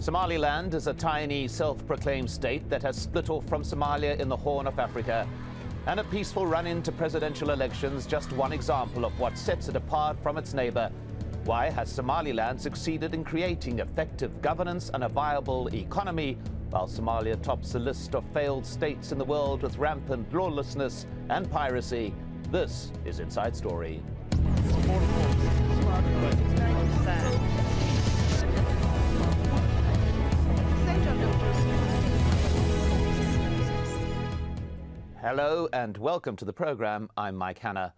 Somaliland is a tiny, self-proclaimed state that has split off from Somalia in the Horn of Africa. And a peaceful run-in to presidential elections, just one example of what sets it apart from its neighbor. Why has Somaliland succeeded in creating effective governance and a viable economy, while Somalia tops the list of failed states in the world with rampant lawlessness and piracy? This is Inside Story. Hello and welcome to the program. I'm Mike Hanna.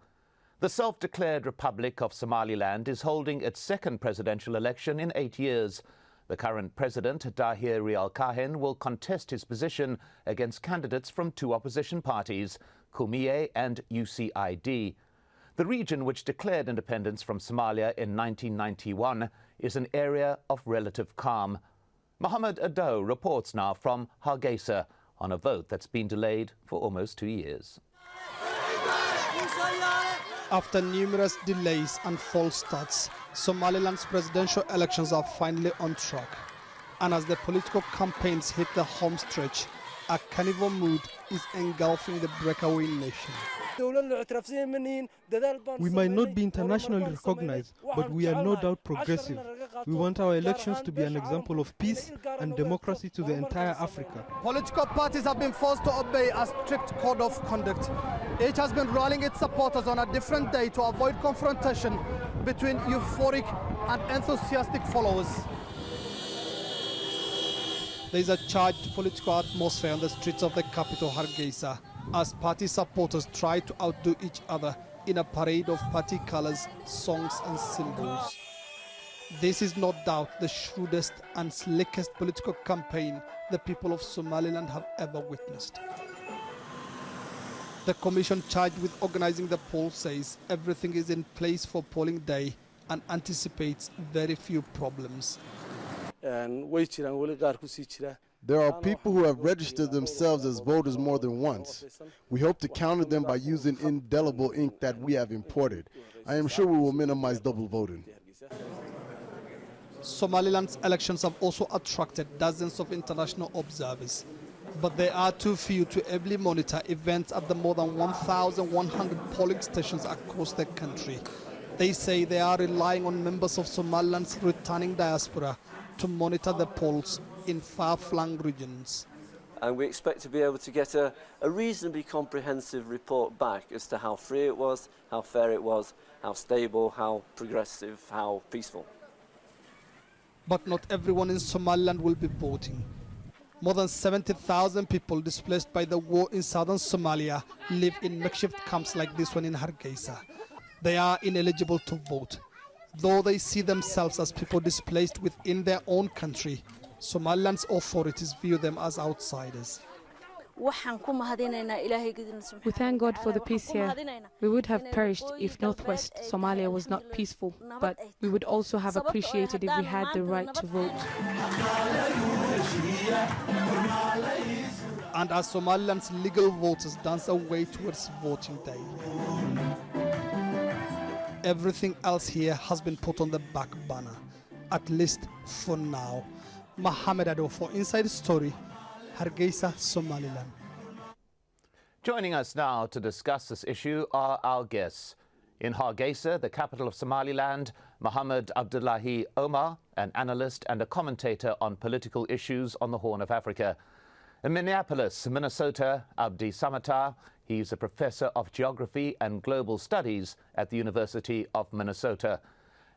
The self-declared Republic of Somaliland is holding its second presidential election in 8 years. The current president, Dahir Rial-Kahin, will contest his position against candidates from two opposition parties, Kumiye and UCID. The region, which declared independence from Somalia in 1991, is an area of relative calm. Mohammed Ado reports now from Hargeisa on a vote that's been delayed for almost 2 years. After numerous delays and false starts, Somaliland's presidential elections are finally on track. And as the political campaigns hit the home stretch, a carnival mood is engulfing the breakaway nation. We might not be internationally recognized, but we are no doubt progressive. We want our elections to be an example of peace and democracy to the entire Africa. Political parties have been forced to obey a strict code of conduct. Each has been rallying its supporters on a different day to avoid confrontation between euphoric and enthusiastic followers. There is a charged political atmosphere on the streets of the capital, Hargeisa, as party supporters try to outdo each other in a parade of party colors, songs and symbols. This is no doubt the shrewdest and slickest political campaign the people of Somaliland have ever witnessed. The commission charged with organizing the poll says everything is in place for polling day and anticipates very few problems. There are people who have registered themselves as voters more than once. We hope to counter them by using indelible ink that we have imported. I am sure we will minimize double voting. Somaliland's elections have also attracted dozens of international observers, but there are too few to ably monitor events at the more than 1,100 polling stations across the country. They say they are relying on members of Somaliland's returning diaspora to monitor the polls in far-flung regions. And we expect to be able to get a reasonably comprehensive report back as to how free it was, how fair it was, how stable, how progressive, how peaceful. But not everyone in Somaliland will be voting. More than 70,000 people displaced by the war in southern Somalia live in makeshift camps like this one in Hargeisa. They are ineligible to vote. Though they see themselves as people displaced within their own country, Somaliland's authorities view them as outsiders. We thank God for the peace here. We would have perished if northwest Somalia was not peaceful, but we would also have appreciated if we had the right to vote. And as Somaliland's legal voters dance away towards voting day, everything else here has been put on the back burner, at least for now. Mohammed Ado for Inside Story, Hargeisa, Somaliland. Joining us now to discuss this issue are our guests. In Hargeisa, the capital of Somaliland, Mohammed Abdullahi Omar, an analyst and a commentator on political issues on the Horn of Africa. In Minneapolis, Minnesota, Abdi Samatar, he's a professor of geography and global studies at the University of Minnesota.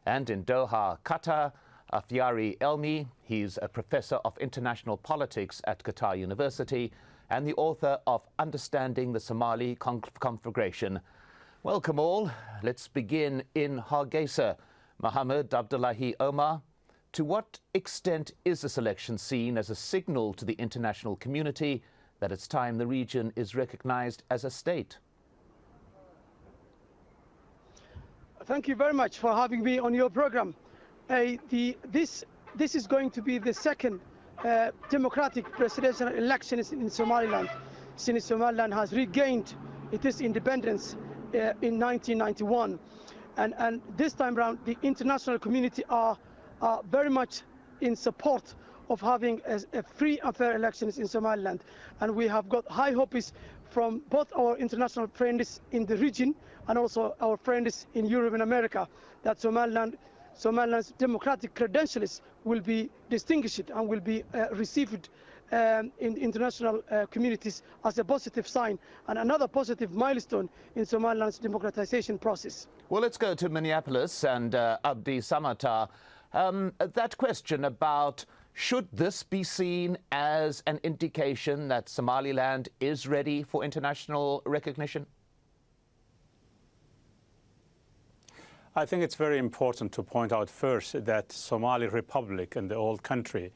And in Doha, Qatar, Afyari Elmi, he's a professor of international politics at Qatar University and the author of Understanding the Somali Conflagration. Welcome all. Let's begin in Hargeisa. Mohammed Abdullahi Omar, to what extent is this election seen as a signal to the international community that it's time the region is recognized as a state? Thank you very much for having me on your program. This is going to be the second democratic presidential election in Somaliland since Somaliland has regained its independence in 1991. And this time around, the international community are very much in support of having a free and fair elections in Somaliland. And we have got high hopes from both our international friends in the region and also our friends in Europe and America that Somaliland's democratic credentials will be distinguished and will be received in international communities as a positive sign and another positive milestone in Somaliland's democratization process. Well, let's go to Minneapolis and Abdi Samatar. That question about should this be seen as an indication that Somaliland is ready for international recognition? I think it's very important to point out first that Somali Republic and the old country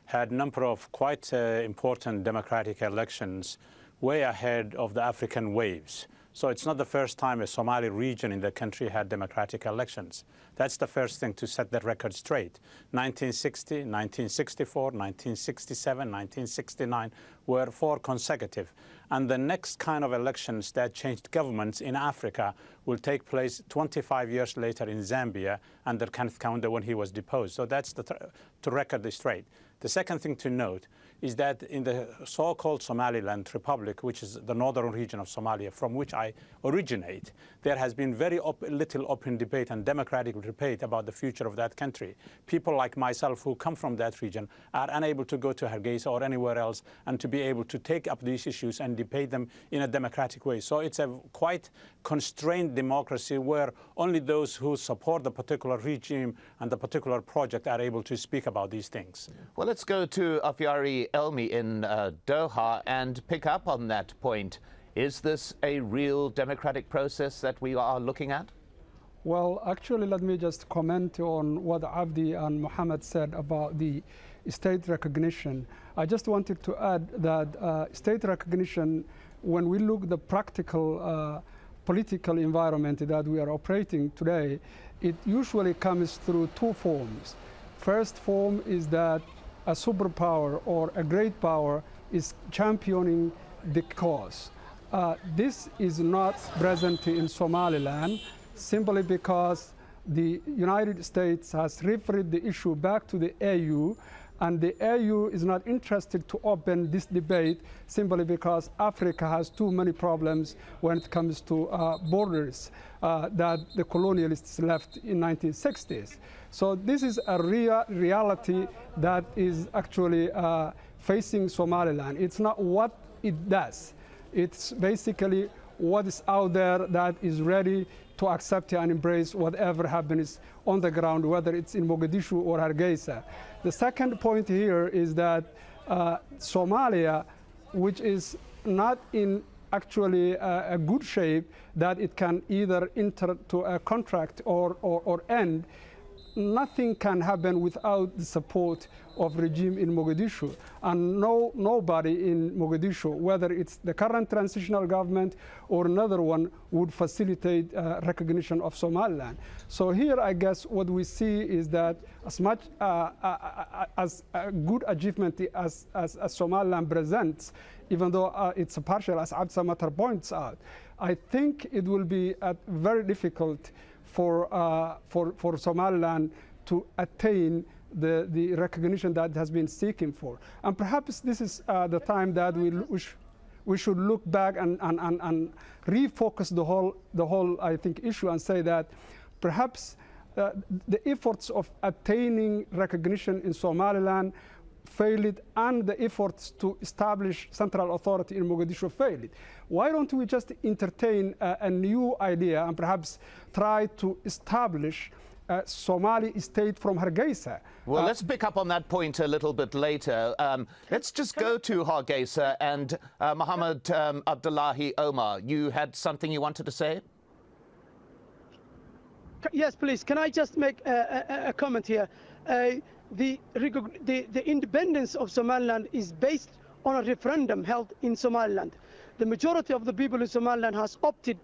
had a number of quite important democratic elections way ahead of the African waves. So it's not the first time a Somali region in the country had democratic elections. That's the first thing to set that record straight. 1960, 1964, 1967, 1969 were 4 consecutive. And the next kind of elections that changed governments in Africa will take place 25 years later in Zambia under Kenneth Kaunda when he was deposed. So that's to record this straight. The second thing to note is that in the so-called Somaliland Republic, which is the northern region of Somalia, from which I originate, there has been very little open debate and democratic debate about the future of that country. People like myself who come from that region are unable to go to Hargeisa or anywhere else and to be able to take up these issues and debate them in a democratic way. So it's a quite constrained democracy where only those who support the particular regime and the particular project are able to speak about these things. Well, let's go to Afyari Elmi in Doha and pick up on that point. Is this a real democratic process that we are looking at? Well, actually, let me just comment on what Abdi and Mohammed said about the state recognition. I just wanted to add that state recognition, when we look at the practical political environment that we are operating today, it usually comes through 2 forms. First form is that a superpower or a great power is championing the cause. This is not present in Somaliland simply because the United States has referred the issue back to the AU, and the AU is not interested to open this debate simply because Africa has too many problems when it comes to borders that the colonialists left in 1960s. So this is a reality that is actually facing Somaliland. It's not what it does. It's basically what is out there that is ready to accept and embrace whatever happens on the ground, whether it's in Mogadishu or Hargeisa. The second point here is that Somalia, which is not in actually a good shape, that it can either enter to a contract or end, nothing can happen without the support of regime in Mogadishu. And nobody in Mogadishu, whether it's the current transitional government or another one, would facilitate recognition of Somaliland. So here, I guess, what we see is that as much as a good achievement as Somaliland presents, even though it's a partial, as Abdi Samatar points out, I think it will be very difficult for Somaliland to attain the recognition that it has been seeking for. And perhaps this is the time that we should look back and refocus the whole I think issue and say that perhaps the efforts of attaining recognition in Somaliland failed, and the efforts to establish central authority in Mogadishu failed. Why don't we just entertain a new idea and perhaps try to establish a Somali state from Hargeisa? Well, let's pick up on that point a little bit later. Let's just go to Hargeisa and Mohammed Abdullahi Omar. You had something you wanted to say? Yes, please. Can I just make a comment here? The independence of Somaliland is based on a referendum held in Somaliland. The majority of the people in Somaliland has opted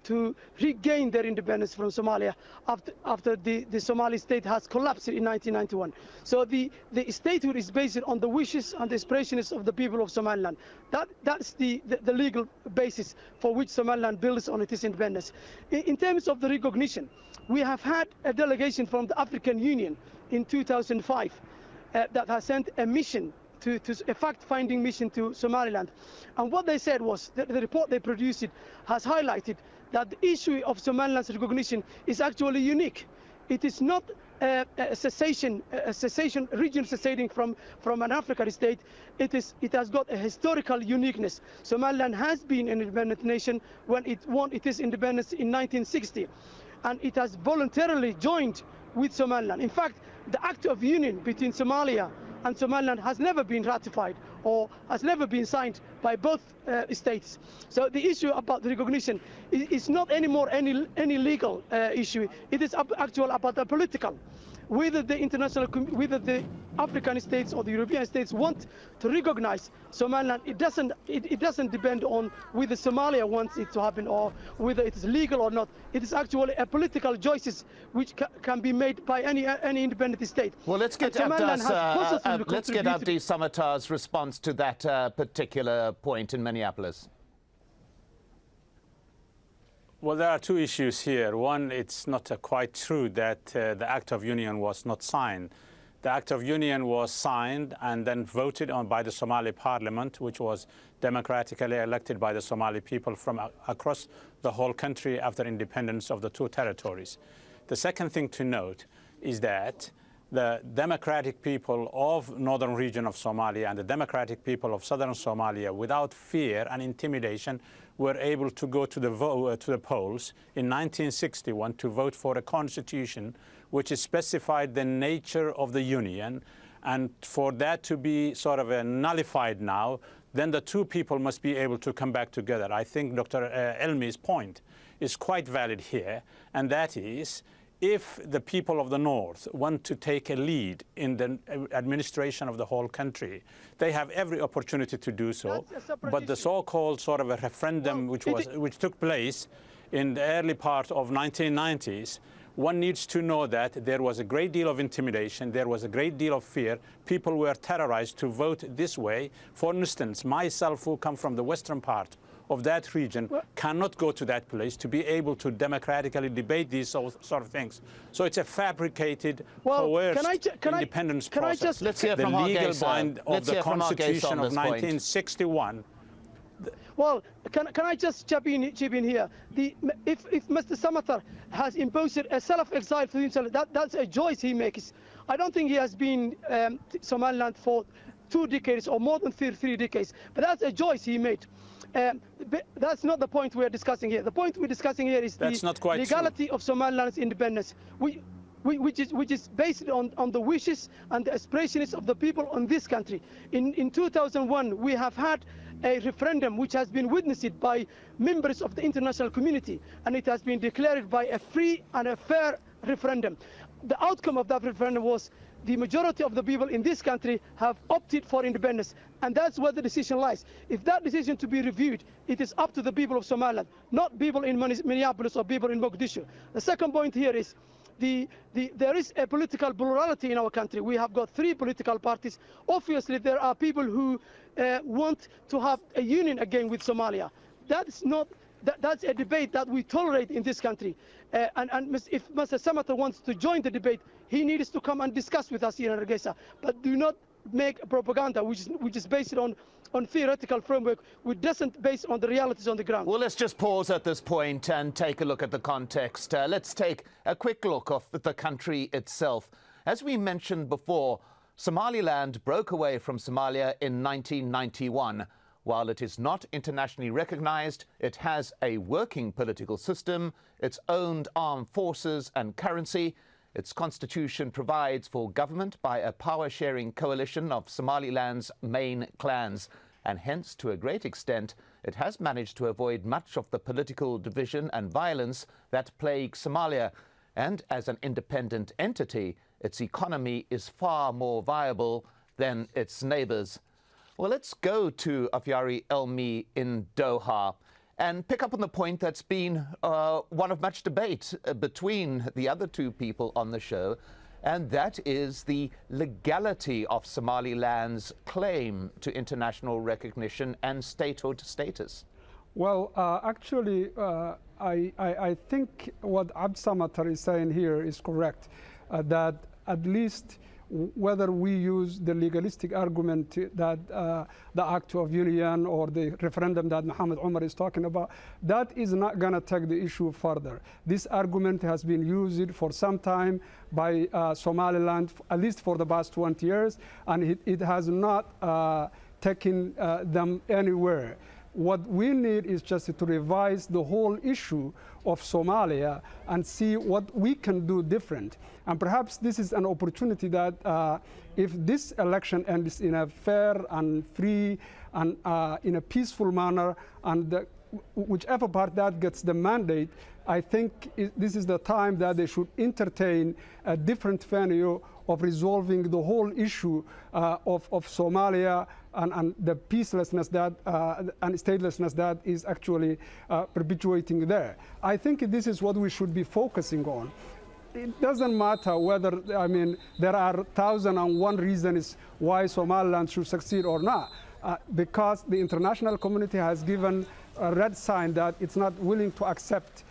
to regain their independence from Somalia after the Somali state has collapsed in 1991. So the statehood is based on the wishes and the aspirations of the people of Somaliland. That's the legal basis for which Somaliland builds on its independence. In terms of the recognition, we have had a delegation from the African Union in 2005. that has sent a mission, a fact-finding mission to Somaliland. And what they said was, the report they produced has highlighted that the issue of Somaliland's recognition is actually unique. It is not a region seceding from an African state. It has got a historical uniqueness. Somaliland has been an independent nation when it won its independence in 1960, and it has voluntarily joined with Somaliland. In fact, the Act of Union between Somalia and Somaliland has never been ratified or has never been signed by both states. So the issue about the recognition is not anymore any legal issue. It is actually about the political. Whether the African states or the European states want to recognize Somaliland, it doesn't depend on whether Somalia wants it to happen or whether it is legal or not. It is actually a political choices which can be made by any independent state. Well, let's get Abdi Samatar's response to that particular point in Minneapolis. Well, there are two issues here. One, it's not quite true that the Act of Union was not signed. The Act of Union was signed and then voted on by the Somali Parliament, which was democratically elected by the Somali people from across the whole country after independence of the two territories. The second thing to note is that the democratic people of northern region of Somalia and the democratic people of southern Somalia, without fear and intimidation, were able to go to the polls in 1961 to vote for a constitution which specified the nature of the union, and for that to be sort of nullified now, then the two people must be able to come back together. I think Dr. Elmi's point is quite valid here, and that is, if the people of the North want to take a lead in the administration of the whole country, they have every opportunity to do so. But the so-called sort of a referendum which took place in the early part of 1990s, one needs to know that there was a great deal of intimidation, there was a great deal of fear. People were terrorized to vote this way. For instance, myself, who come from the western part of that region, cannot go to that place to be able to democratically debate these sort of things. So it's a fabricated, coerced independence process. Let's hear from the legal Hargeisa. bind of the Constitution of 1961. Well, can I just chip in here? If Mr. Samatar has imposed a self-exile for himself, that's a choice he makes. I don't think he has been Somaliland for 2 decades or more than 3 decades, but that's a choice he made. That's not the point we're discussing here. The point we're discussing here is the legality of Somaliland's independence, which is based on the wishes and the aspirations of the people in this country. In 2001, we have had a referendum which has been witnessed by members of the international community, and it has been declared by a free and a fair referendum. The outcome of that referendum was the majority of the people in this country have opted for independence, and that's where the decision lies. If that decision to be reviewed, it is up to the people of Somaliland, not people in Minneapolis or people in Mogadishu. The second point here is there is a political plurality in our country. We have got 3 political parties. Obviously, there are people who want to have a union again with Somalia. That's a debate that we tolerate in this country. And if Mr. Samatar wants to join the debate, he needs to come and discuss with us here in Hargeisa. But do not make propaganda which is based on theoretical framework, which doesn't base on the realities on the ground. Well, let's just pause at this point and take a look at the context. Let's take a quick look at the country itself. As we mentioned before, Somaliland broke away from Somalia in 1991. While it is not internationally recognized, it has a working political system, its own armed forces and currency. Its constitution provides for government by a power-sharing coalition of Somaliland's main clans, and hence, to a great extent, it has managed to avoid much of the political division and violence that plague Somalia. And as an independent entity, its economy is far more viable than its neighbors. Well, let's go to Afyari Elmi in Doha and pick up on the point that's been one of much debate between the other 2 people on the show, and that is the legality of Somaliland's claim to international recognition and statehood status. Well, actually, I think what Abdi Samatar is saying here is correct, that at least whether we use the legalistic argument that the Act of Union or the referendum that Muhammad Umar is talking about, that is not going to take the issue further. This argument has been used for some time by Somaliland, at least for the past 20 years, and it has not taken them anywhere. What we need is just to revise the whole issue of Somalia and see what we can do different. And perhaps this is an opportunity that if this election ends in a fair and free and in a peaceful manner, and whichever part that gets the mandate, I think this is the time that they should entertain a different venue of resolving the whole issue of Somalia and the peacelessness that and statelessness that is actually perpetuating there. I think this is what we should be focusing on. It doesn't matter whether, I mean, there are 1,001 reasons why Somaliland should succeed or not, because the international community has given a red sign that it's not willing to accept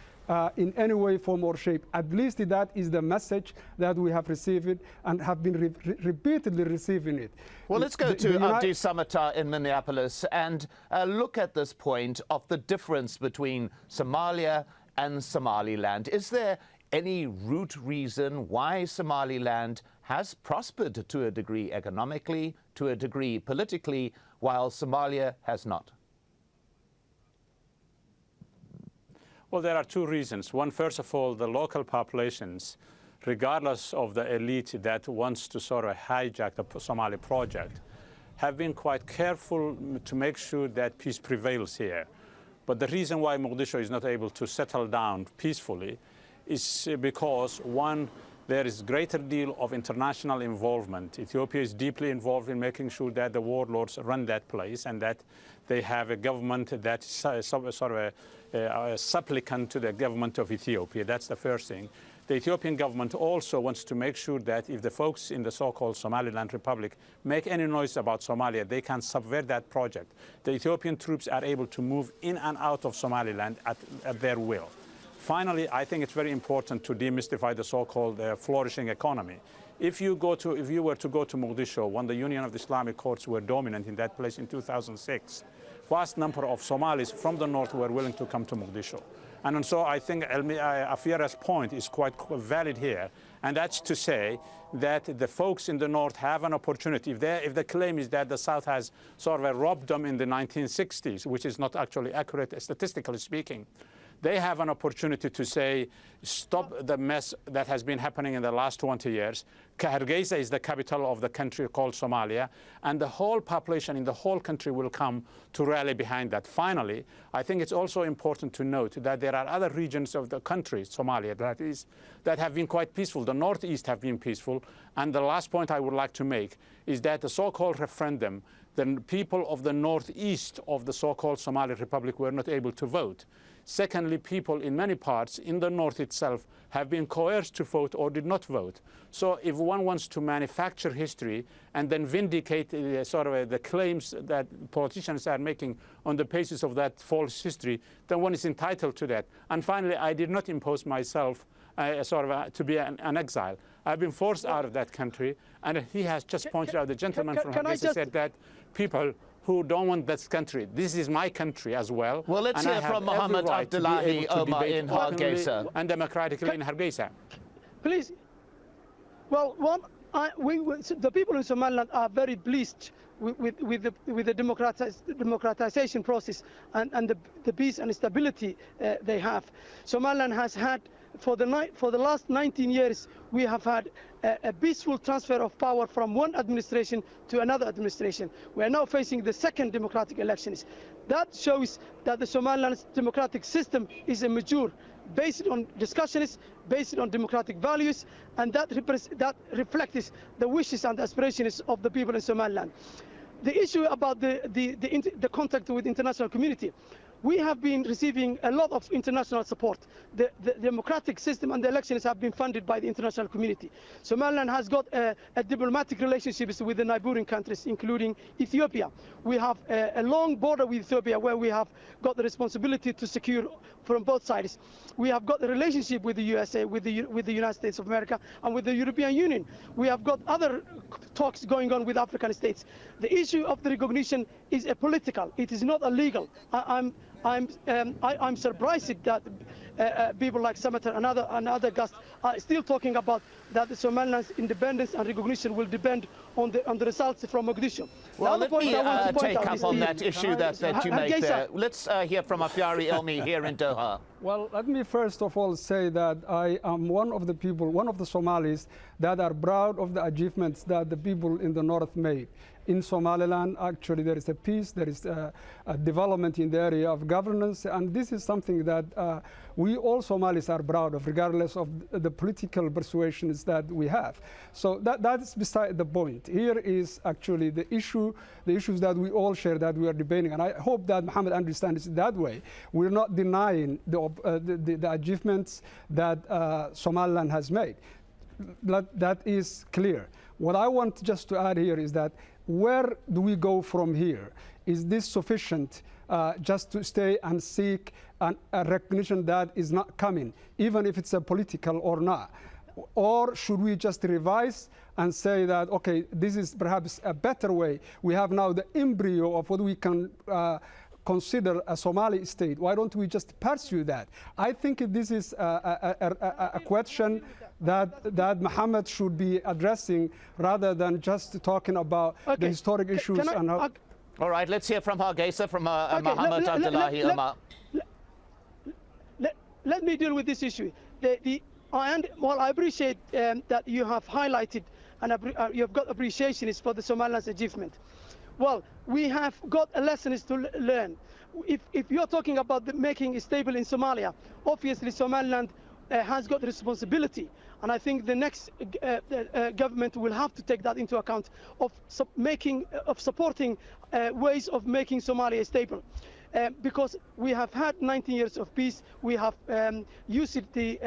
in any way, form, or shape. At least that is the message that we have received and have been repeatedly receiving it. Well, let's go to Abdi Samatar in Minneapolis and look at this point of the difference between Somalia and Somaliland. Is there any root reason why Somaliland has prospered to a degree economically, to a degree politically, while Somalia has not? Well, there are two reasons. One, first of all, the local populations, regardless of the elite that wants to sort of hijack the Somali project, have been quite careful to make sure that peace prevails here. But the reason why Mogadishu is not able to settle down peacefully is because, one, there is greater deal of international involvement. Ethiopia is deeply involved in making sure that the warlords run that place and that they have a government that's sort of a supplicant to the government of Ethiopia. That's the first thing. The Ethiopian government also wants to make sure that if the folks in the so-called Somaliland Republic make any noise about Somalia, they can subvert that project. The Ethiopian troops are able to move in and out of Somaliland at their will. Finally, I think it's very important to demystify the so-called flourishing economy. If you were to go to Mogadishu when the Union of the Islamic Courts were dominant in that place in 2006, vast number of Somalis from the north were willing to come to Mogadishu. And so I think Afira's point is quite valid here. And that's to say that the folks in the north have an opportunity. If the claim is that the south has sort of robbed them in the 1960s, which is not actually accurate statistically speaking, they have an opportunity to say, stop the mess that has been happening in the last 20 years. Hargeisa is the capital of the country called Somalia, and the whole population in the whole country will come to rally behind that. Finally, I think it's also important to note that there are other regions of the country, Somalia, that have been quite peaceful. The northeast have been peaceful. And the last point I would like to make is that the so-called referendum, the people of the northeast of the so-called Somali Republic were not able to vote. Secondly, people in many parts in the north itself have been coerced to vote or did not vote. So if one wants to manufacture history and then vindicate the claims that politicians are making on the basis of that false history, then one is entitled to that. And finally, I did not impose myself to be an exile. I've been forced out of that country, and he has just pointed out, the gentleman from Hargeisa said that people who don't want this country. This is my country as well. Well, let's hear from Muhammad Abdullahi Omar in Hargeisa. And democratically in Hargeisa. Please. Well, the people in Somaliland are very pleased with the democratization process and the peace and stability they have. Somaliland has had, for the last 19 years, we have had a peaceful transfer of power from one administration to another administration. We are now facing the second democratic elections. That shows that the Somaliland's democratic system is mature, based on discussions, based on democratic values, and that reflects the wishes and aspirations of the people in Somaliland. The issue about the contact with the international community, we have been receiving a lot of international support. The democratic system and the elections have been funded by the international community. Somaliland has got a diplomatic relationships with the neighboring countries, including Ethiopia. We have a long border with Ethiopia where we have got the responsibility to secure from both sides. We have got a relationship with the USA, with the United States of America, and with the European Union. We have got other talks going on with African states. The issue of the recognition is a political. It is not a legal. I'm surprised that people like Senator and other guests are still talking about that the Somaliland's independence and recognition will depend on the results from Mogadishu. Well, let me take up on that issue that you make there. Let's hear from Afyari Elmi here in Doha. Well, let me first of all say that I am one of the people, one of the Somalis that are proud of the achievements that the people in the north made. In Somaliland, actually, there is a peace, there is a development in the area of governance, and this is something that we all Somalis are proud of, regardless of the political persuasions that we have. So that is beside the point. Here is actually the issues that we all share, that we are debating, and I hope that Mohammed understands it that way. We're not denying the achievements that Somaliland has made. That is clear. What I want just to add here is that where do we go from here? Is this sufficient just to stay and seek a recognition that is not coming, even if it's a political or not? Or should we just revise and say that, okay, this is perhaps a better way? We have now the embryo of what we can consider a Somali state. Why don't we just pursue that? I think this is a question that Mohammed should be addressing rather than just talking about the historic issues. All right, let's hear from Hargeisa, from Mohammed Abdullahi Omar. Let me deal with this issue. I appreciate that you have highlighted and you have got appreciation for the Somaliland's achievement. Well, we have got lessons to learn. If you're talking about making it stable in Somalia, obviously Somaliland has got responsibility, and I think the next government will have to take that into account of supporting ways of making Somalia stable. Because we have had 19 years of peace, we have used the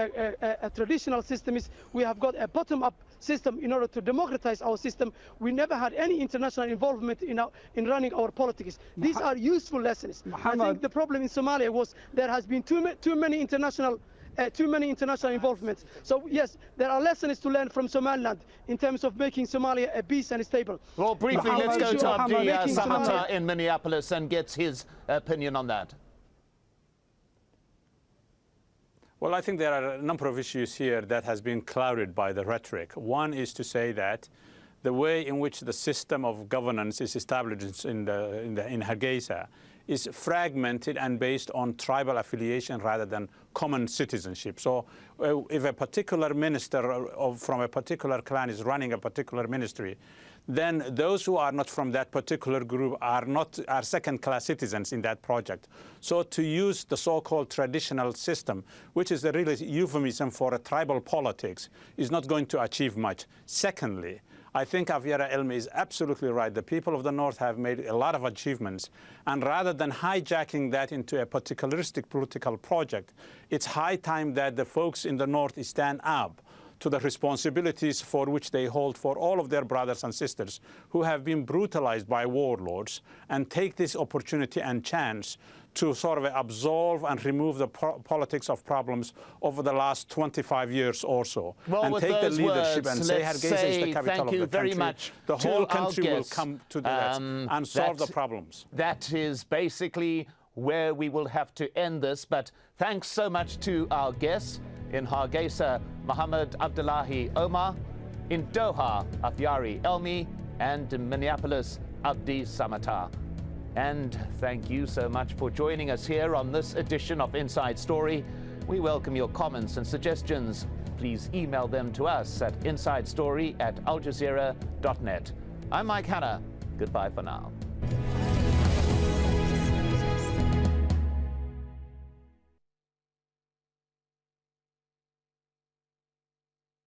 traditional systems, we have got a bottom-up system in order to democratize our system. We never had any international involvement in running our politics. These are useful lessons. I think the problem in Somalia was there has been too many international involvements. So yes, there are lessons to learn from Somaliland in terms of making Somalia a peace and stable. Well, briefly, let's go to Abdi Samata in Minneapolis and get his opinion on that. Well, I think there are a number of issues here that has been clouded by the rhetoric. One is to say that the way in which the system of governance is established in Hargeisa is fragmented and based on tribal affiliation rather than common citizenship. So if a particular minister from a particular clan is running a particular ministry, then those who are not from that particular group are second-class citizens in that project. So to use the so-called traditional system, which is a really euphemism for a tribal politics, is not going to achieve much. Secondly, I think Afyari Elmi is absolutely right. The people of the North have made a lot of achievements. And rather than hijacking that into a particularistic political project, it's high time that the folks in the North stand up to the responsibilities for which they hold for all of their brothers and sisters who have been brutalized by warlords, and take this opportunity and chance to sort of absolve and remove the politics of problems over the last 25 years or so. Well, and take the leadership and say Hargeisa is the capital of the country. Very much. The whole country will come to that and solve the problems. That is basically where we will have to end this. But thanks so much to our guests. In Hargeisa, Mohammed Abdullahi Omar; in Doha, Afyari Elmi; and in Minneapolis, Abdi Samata. And thank you so much for joining us here on this edition of Inside Story. We welcome your comments and suggestions. Please email them to us at insidestory@aljazeera.net. I'm Mike Hanna. Goodbye for now.